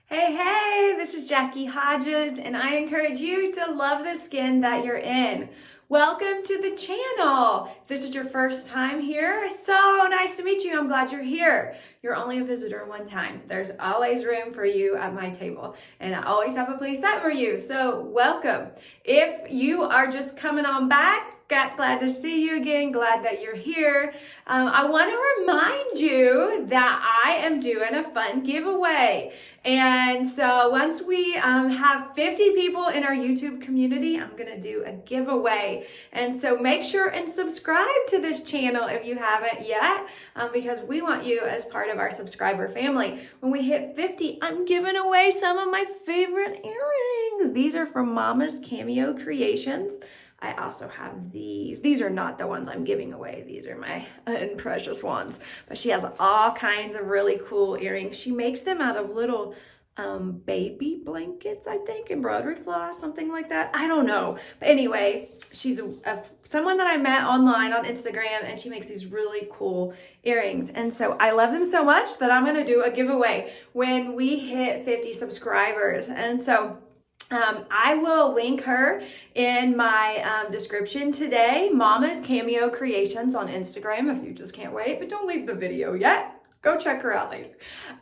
Hey, this is Jacqui Hodges, and I encourage you to love the skin that you're in. Welcome to the channel. If this is your first time here, so nice to meet you. I'm glad you're here. You're only a visitor one time. There's always room for you at my table, and I always have a place set for you, so welcome. If you are just coming on back, glad to see you again. Glad that you're here. I want to remind you that I am doing a fun giveaway. And so once we have 50 people in our YouTube community, I'm going to do a giveaway. And so make sure and subscribe to this channel if you haven't yet, because we want you as part of our subscriber family. When we hit 50, I'm giving away some of my favorite earrings. These are from Mama's Cameo Creations. I also have these. These are not the ones I'm giving away. These are my precious ones. But she has all kinds of really cool earrings. She makes them out of little baby blankets, I think, embroidery floss, something like that. I don't know. But anyway, she's someone that I met online on Instagram, and she makes these really cool earrings. And so I love them so much that I'm going to do a giveaway when we hit 50 subscribers. And so I will link her in my description today. Mama's Cameo Creations on Instagram if you just can't wait, but don't leave the video yet. Go check her out later.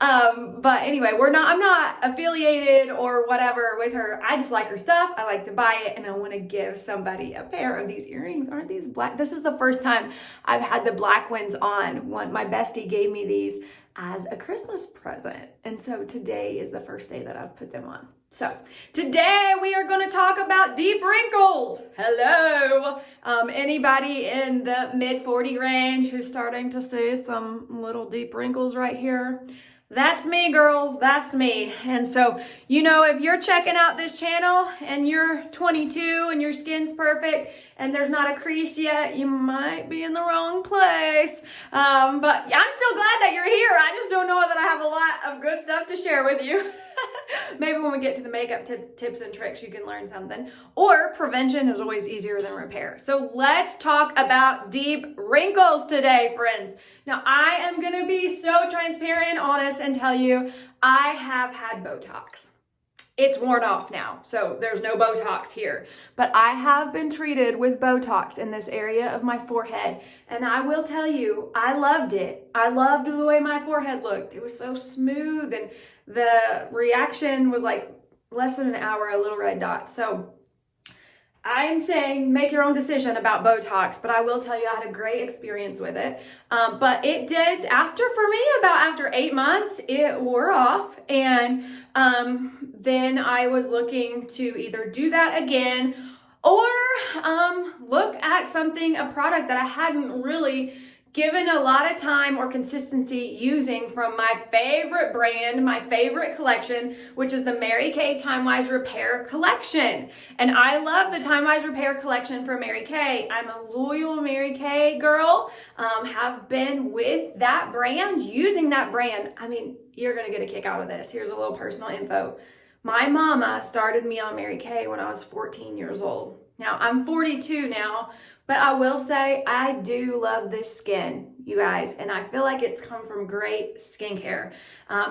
But anyway, I'm not affiliated or whatever with her. I just like her stuff. I like to buy it, and I want to give somebody a pair of these earrings. Aren't these black? This is the first time I've had the black ones on. My bestie gave me these as a Christmas present. And so today is the first day that I've put them on. So today we are going to talk about deep wrinkles. Hello. Anybody in the mid 40 range who's starting to see some little deep wrinkles right here? That's me, girls. That's me. And so, if you're checking out this channel and you're 22 and your skin's perfect and there's not a crease yet, you might be in the wrong place. But I'm still glad that you're here. I just don't know that I have a lot of good stuff to share with you. Maybe when we get to the makeup tips and tricks, you can learn something. Or prevention is always easier than repair. So let's talk about deep wrinkles today, friends. Now, I am going to be so transparent and honest and tell you I have had Botox. It's worn off now, so there's no Botox here. But I have been treated with Botox in this area of my forehead. And I will tell you, I loved it. I loved the way my forehead looked. It was so smooth, and the reaction was like less than an hour, a little red dot. So I'm saying make your own decision about Botox, but I will tell you I had a great experience with it. But it did, after 8 months, it wore off. And then I was looking to either do that again or look at a product that I hadn't really given a lot of time or consistency using from my favorite brand, my favorite collection, which is the Mary Kay Time Wise Repair collection. And I love the Time Wise Repair collection for Mary Kay. I'm a loyal Mary Kay girl, have been with that brand, using that brand. I mean, you're gonna get a kick out of this. Here's a little personal info. My mama started me on Mary Kay when I was 14 years old. Now, I'm 42 now, but I will say I do love this skin, you guys, and I feel like it's come from great skincare.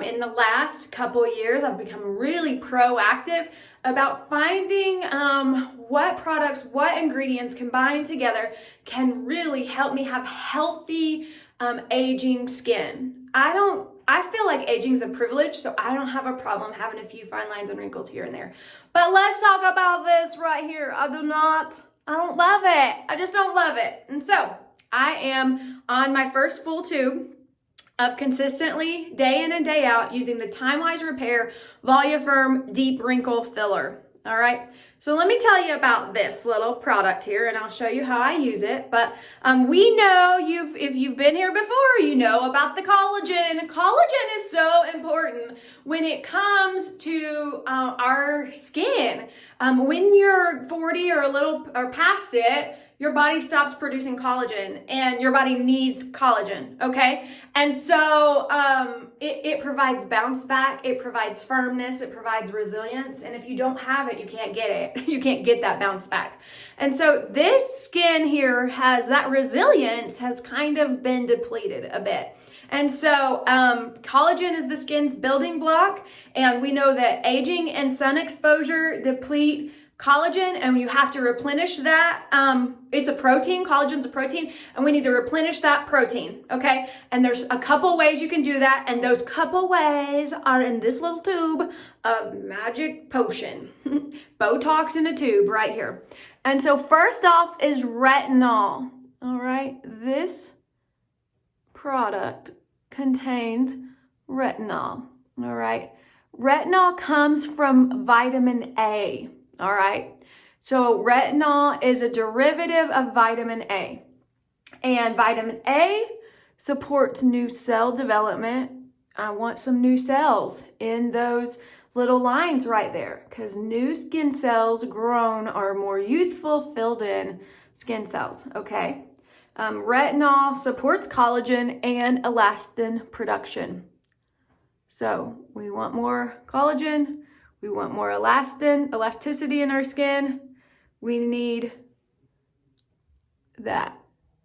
In the last couple of years, I've become really proactive about finding what products, what ingredients combined together can really help me have healthy aging skin. I feel like aging is a privilege, so I don't have a problem having a few fine lines and wrinkles here and there. But let's talk about this right here. I don't love it. I just don't love it. And so I am on my first full tube of consistently, day in and day out, using the Time Wise Repair Volume Deep Wrinkle Filler. All right. So let me tell you about this little product here, and I'll show you how I use it. But we know if you've been here before, you know about the collagen. Collagen is so important when it comes to our skin. When you're 40 or past it, your body stops producing collagen, and your body needs collagen, okay? And so it provides bounce back, it provides firmness, it provides resilience, and if you don't have it, you can't get it. You can't get that bounce back. And so this skin here that resilience has kind of been depleted a bit. And so collagen is the skin's building block, and we know that aging and sun exposure deplete collagen, and you have to replenish that. It's a protein, collagen's a protein, and we need to replenish that protein, okay? And there's a couple ways you can do that, and those couple ways are in this little tube of magic potion. Botox in a tube right here. And so first off is retinol, all right? This product contains retinol, all right? Retinol comes from vitamin A. All right. So retinol is a derivative of vitamin A. And vitamin A supports new cell development. I want some new cells in those little lines right there, because new skin cells grown are more youthful, filled in skin cells. Okay. Retinol supports collagen and elastin production. So we want more collagen. We want more elasticity in our skin. We need that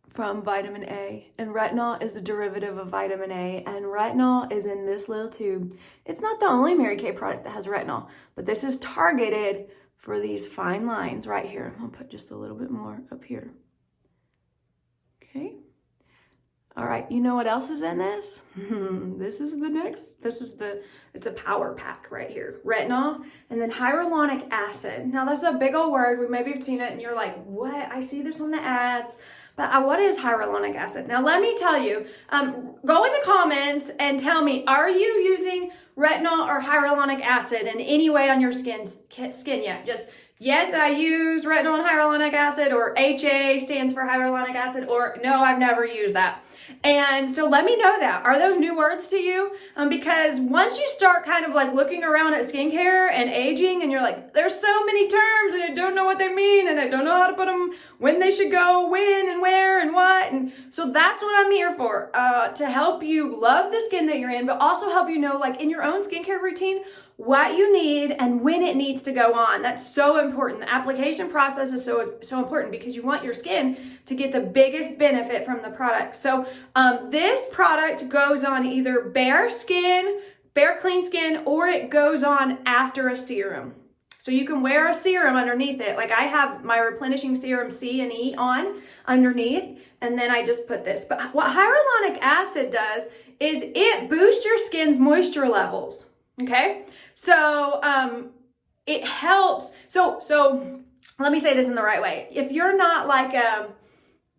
from vitamin A. And retinol is a derivative of vitamin A. And retinol is in this little tube. It's not the only Mary Kay product that has retinol, but this is targeted for these fine lines right here. I'll put just a little bit more up here. Okay. All right, you know what else is in this? It's a power pack right here. Retinol and then hyaluronic acid. Now that's a big old word. We maybe have seen it and you're like, what? I see this on the ads. But what is hyaluronic acid? Now let me tell you, go in the comments and tell me, are you using retinol or hyaluronic acid in any way on your skin yet? Just, yes, I use retinol and hyaluronic acid, or HA stands for hyaluronic acid, or no, I've never used that. And so let me know that. Are those new words to you? Because once you start kind of like looking around at skincare and aging, and you're like, there's so many terms and I don't know what they mean, and I don't know how to put them, when they should go, when and where and what. And so that's what I'm here for, to help you love the skin that you're in, but also help you know, like in your own skincare routine, what you need and when it needs to go on. That's so important. The application process is so important, because you want your skin to get the biggest benefit from the product. So this product goes on either bare skin, bare clean skin, or it goes on after a serum. So you can wear a serum underneath it. Like I have my Replenishing Serum C and E on underneath, and then I just put this. But what hyaluronic acid does is it boosts your skin's moisture levels. Okay, so it helps. So let me say this in the right way. If you're not like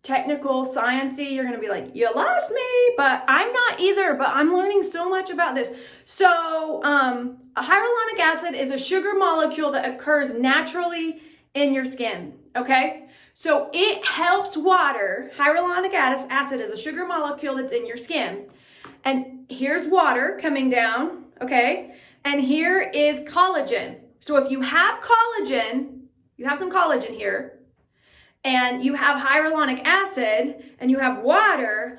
technical sciencey, you're gonna be like, you lost me, but I'm not either. But I'm learning so much about this. So a hyaluronic acid is a sugar molecule that occurs naturally in your skin. Okay, so it helps water. Hyaluronic acid is a sugar molecule that's in your skin, and here's water coming down. Okay, and here is collagen. So if you have collagen, you have some collagen here, and you have hyaluronic acid, and you have water,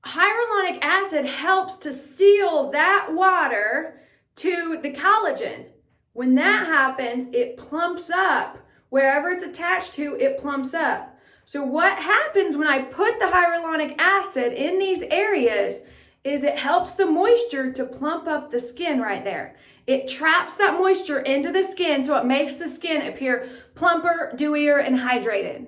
hyaluronic acid helps to seal that water to the collagen. When that happens, it plumps up. Wherever it's attached to, it plumps up. So what happens when I put the hyaluronic acid in these areas is it helps the moisture to plump up the skin right there. It traps that moisture into the skin, so it makes the skin appear plumper, dewier, and hydrated.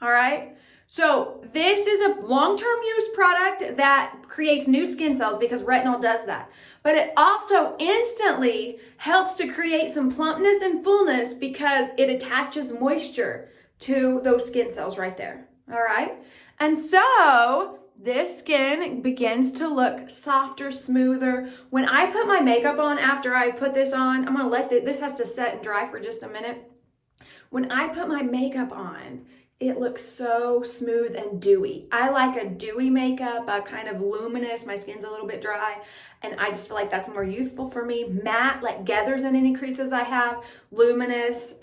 All right? So this is a long-term use product that creates new skin cells, because retinol does that. But it also instantly helps to create some plumpness and fullness, because it attaches moisture to those skin cells right there. All right? And so this skin begins to look softer, smoother. When I put my makeup on after I put this on, I'm gonna let this has to set and dry for just a minute. When I put my makeup on, it looks so smooth and dewy. I like a dewy makeup, a kind of luminous. My skin's a little bit dry, and I just feel like that's more youthful for me. Matte, like gathers in any creases I have. Luminous,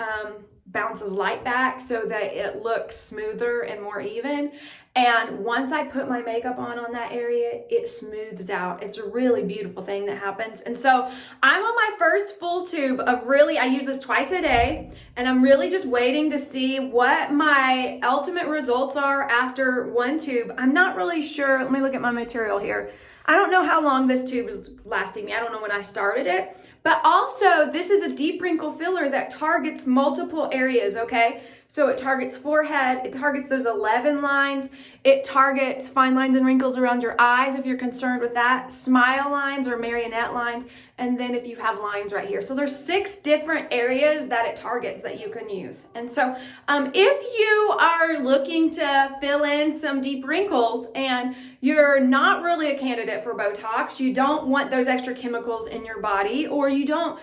bounces light back so that it looks smoother and more even. And once I put my makeup on that area, it smooths out. It's a really beautiful thing that happens. And so I'm on my first full tube of I use this twice a day, and I'm really just waiting to see what my ultimate results are after one tube. I'm not really sure. Let me look at my material here. I don't know how long this tube is lasting me. I don't know when I started it. But also, this is a deep wrinkle filler that targets multiple areas, okay? So it targets forehead, it targets those 11 lines, it targets fine lines and wrinkles around your eyes if you're concerned with that, smile lines or marionette lines, and then if you have lines right here. So there's 6 different areas that it targets that you can use. And so if you are looking to fill in some deep wrinkles and you're not really a candidate for Botox, you don't want those extra chemicals in your body, or you don't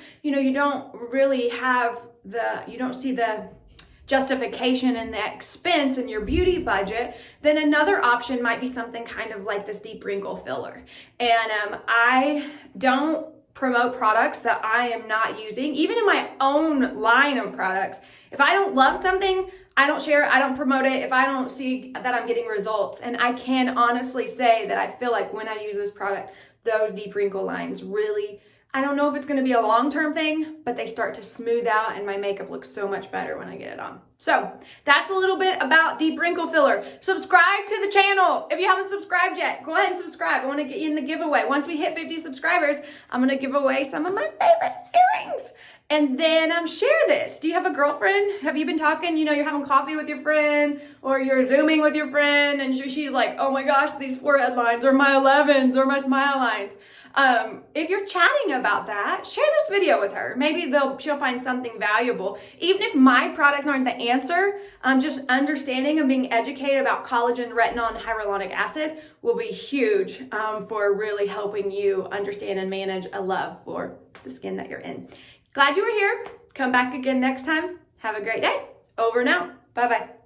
really have you don't see the justification and the expense in your beauty budget, then another option might be something kind of like this deep wrinkle filler. And I don't promote products that I am not using, even in my own line of products. If I don't love something, I don't share it, I don't promote it if I don't see that I'm getting results. And I can honestly say that I feel like when I use this product, those deep wrinkle lines really, I don't know if it's gonna be a long-term thing, but they start to smooth out and my makeup looks so much better when I get it on. So that's a little bit about deep wrinkle filler. Subscribe to the channel. If you haven't subscribed yet, go ahead and subscribe. I wanna get you in the giveaway. Once we hit 50 subscribers, I'm gonna give away some of my favorite earrings. And then share this. Do you have a girlfriend? Have you been talking, you're having coffee with your friend or you're Zooming with your friend and she's like, oh my gosh, these forehead lines or my 11s or my smile lines. If you're chatting about that, share this video with her. Maybe she'll find something valuable. Even if my products aren't the answer, just understanding and being educated about collagen, retinol, and hyaluronic acid will be huge for really helping you understand and manage a love for the skin that you're in. Glad you were here. Come back again next time. Have a great day. Over and out. Bye-bye.